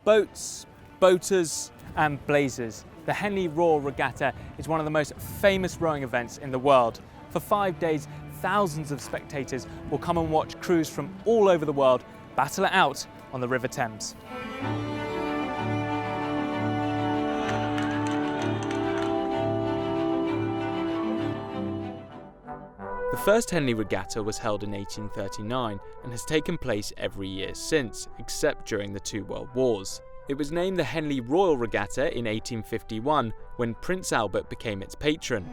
Boats, boaters and blazers. The Henley Royal Regatta is one of the most famous rowing events in the world. For 5 days, thousands of spectators will come and watch crews from all over the world battle it out on the River Thames. The first Henley Regatta was held in 1839 and has taken place every year since, except during the two World Wars. It was named the Henley Royal Regatta in 1851 when Prince Albert became its patron.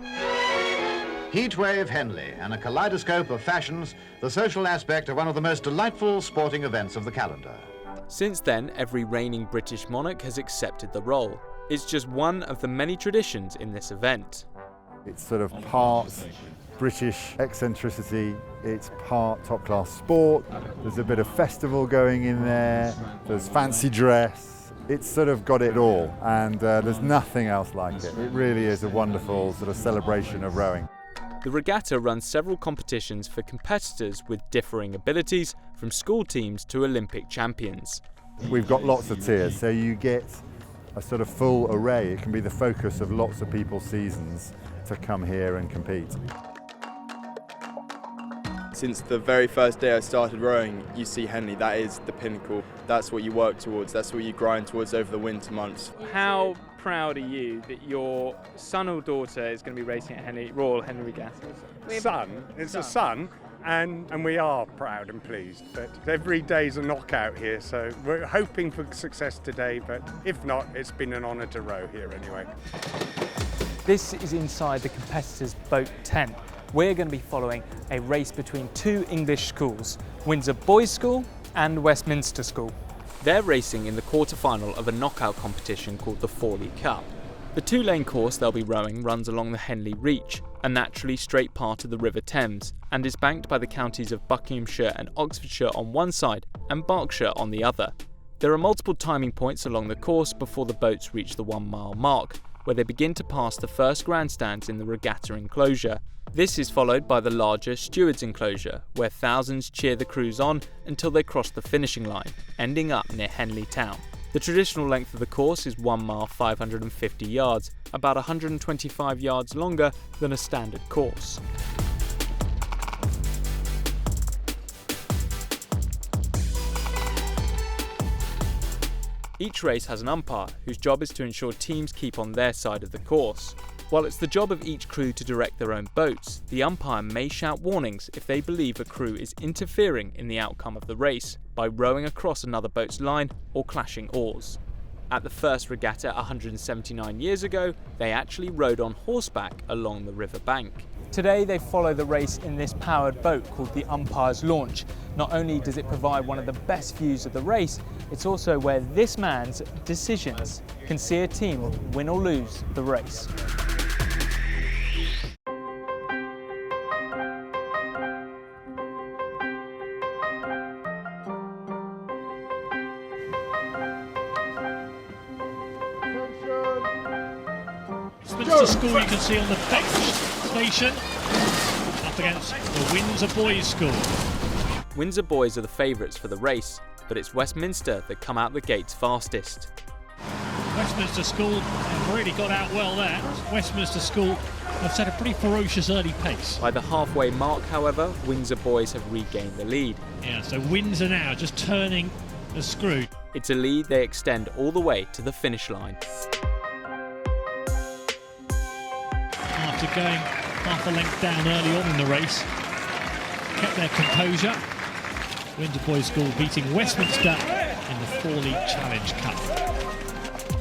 Heatwave Henley and a kaleidoscope of fashions, the social aspect of one of the most delightful sporting events of the calendar. Since then, every reigning British monarch has accepted the role. It's just one of the many traditions in this event. It's sort of part British eccentricity, it's part top-class sport, there's a bit of festival going in there, there's fancy dress, it's sort of got it all, and there's nothing else like it. It really is a wonderful sort of celebration of rowing. The regatta runs several competitions for competitors with differing abilities, from school teams to Olympic champions. We've got lots of tiers, so you get a sort of full array. It can be the focus of lots of people's seasons to come here and compete. Since the very first day I started rowing, you see Henley, that is the pinnacle. That's what you work towards, that's what you grind towards over the winter months. How proud are you that your son or daughter is going to be racing at Royal Henley Regatta? It's a son, and we are proud and pleased. But every day's a knockout here, so we're hoping for success today, but if not, it's been an honour to row here anyway. This is inside the competitors' boat tent. We're going to be following a race between two English schools, Windsor Boys' School and Westminster School. They're racing in the quarter-final of a knockout competition called the Forley Cup. The two-lane course they'll be rowing runs along the Henley Reach, a naturally straight part of the River Thames, and is banked by the counties of Buckinghamshire and Oxfordshire on one side and Berkshire on the other. There are multiple timing points along the course before the boats reach the 1 mile mark, where they begin to pass the first grandstands in the regatta enclosure. This is followed by the larger stewards enclosure, where thousands cheer the crews on until they cross the finishing line, ending up near Henley town. The traditional length of the course is 1 mile 550 yards, about 125 yards longer than a standard course. Each race has an umpire, whose job is to ensure teams keep on their side of the course. While it's the job of each crew to direct their own boats, the umpire may shout warnings if they believe a crew is interfering in the outcome of the race by rowing across another boat's line or clashing oars. At the first regatta 179 years ago, they actually rowed on horseback along the river bank. Today they follow the race in this powered boat called the Umpire's Launch. Not only does it provide one of the best views of the race, it's also where this man's decisions can see a team win or lose the race. Westminster School you can see on the Thames station, up against the Windsor Boys' School. Windsor Boys are the favourites for the race, but it's Westminster that come out the gates fastest. Westminster School have really got out well there. Westminster School have set a pretty ferocious early pace. By the halfway mark, however, Windsor Boys have regained the lead. Yeah, so Windsor now just turning the screw. It's a lead they extend all the way to the finish line. After going half a length down early on in the race, kept their composure. Windsor Boys' School beating Westminster in the Forley Challenge Cup.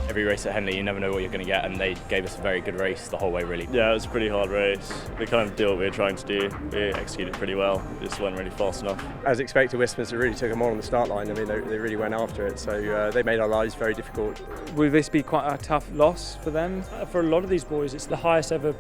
Every race at Henley, you never know what you're going to get, and they gave us a very good race the whole way, really. Yeah, it was a pretty hard race. We kind of did what we were trying to do. We executed pretty well. We just weren't really fast enough. As expected, Westminster really took them on the start line. I mean, they really went after it, so they made our lives very difficult. Will this be quite a tough loss for them? For a lot of these boys, it's the highest ever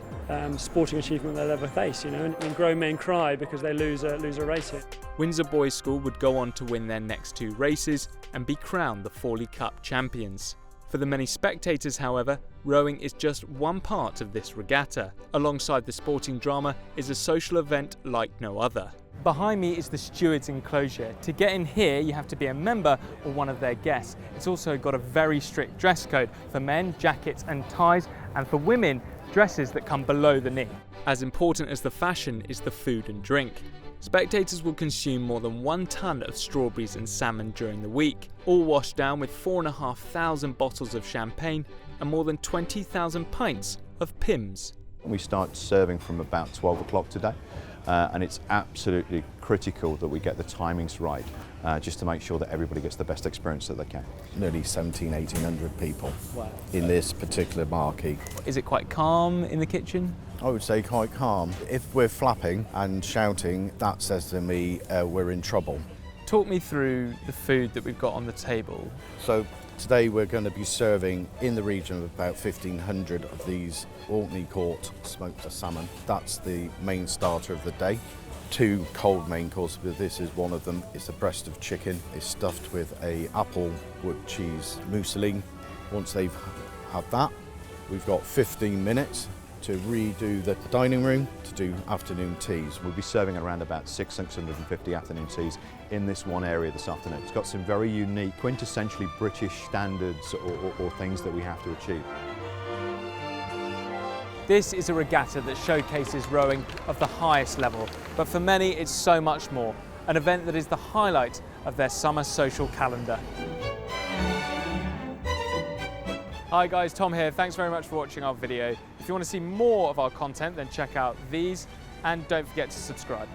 sporting achievement they'll ever face. You know, and grown men cry because they lose a race here. Windsor Boys' School would go on to win their next two races and be crowned the Forley Cup champions. For the many spectators, however, rowing is just one part of this regatta. Alongside the sporting drama is a social event like no other. Behind me is the stewards' enclosure. To get in here, you have to be a member or one of their guests. It's also got a very strict dress code. For men, jackets and ties, and for women, dresses that come below the knee. As important as the fashion is the food and drink. Spectators will consume more than 1 ton of strawberries and salmon during the week, all washed down with 4,500 bottles of champagne and more than 20,000 pints of Pimm's. We start serving from about 12 o'clock today, and it's absolutely critical that we get the timings right, just to make sure that everybody gets the best experience that they can. Nearly 1,800 people in this particular marquee. Is it quite calm in the kitchen? I would say quite calm. If we're flapping and shouting, that says to me we're in trouble. Talk me through the food that we've got on the table. So today we're going to be serving in the region of about 1,500 of these Orkney caught smoked salmon. That's the main starter of the day. 2 cold main courses, but this is one of them. It's a breast of chicken. It's stuffed with a apple wood cheese mousseline. Once they've had that, we've got 15 minutes to redo the dining room to do afternoon teas. We'll be serving around about 650 afternoon teas in this one area this afternoon. It's got some very unique, quintessentially British standards or things that we have to achieve. This is a regatta that showcases rowing of the highest level, but for many it's so much more, an event that is the highlight of their summer social calendar. Hi guys, Tom here. Thanks very much for watching our video. If you want to see more of our content, then check out these and don't forget to subscribe.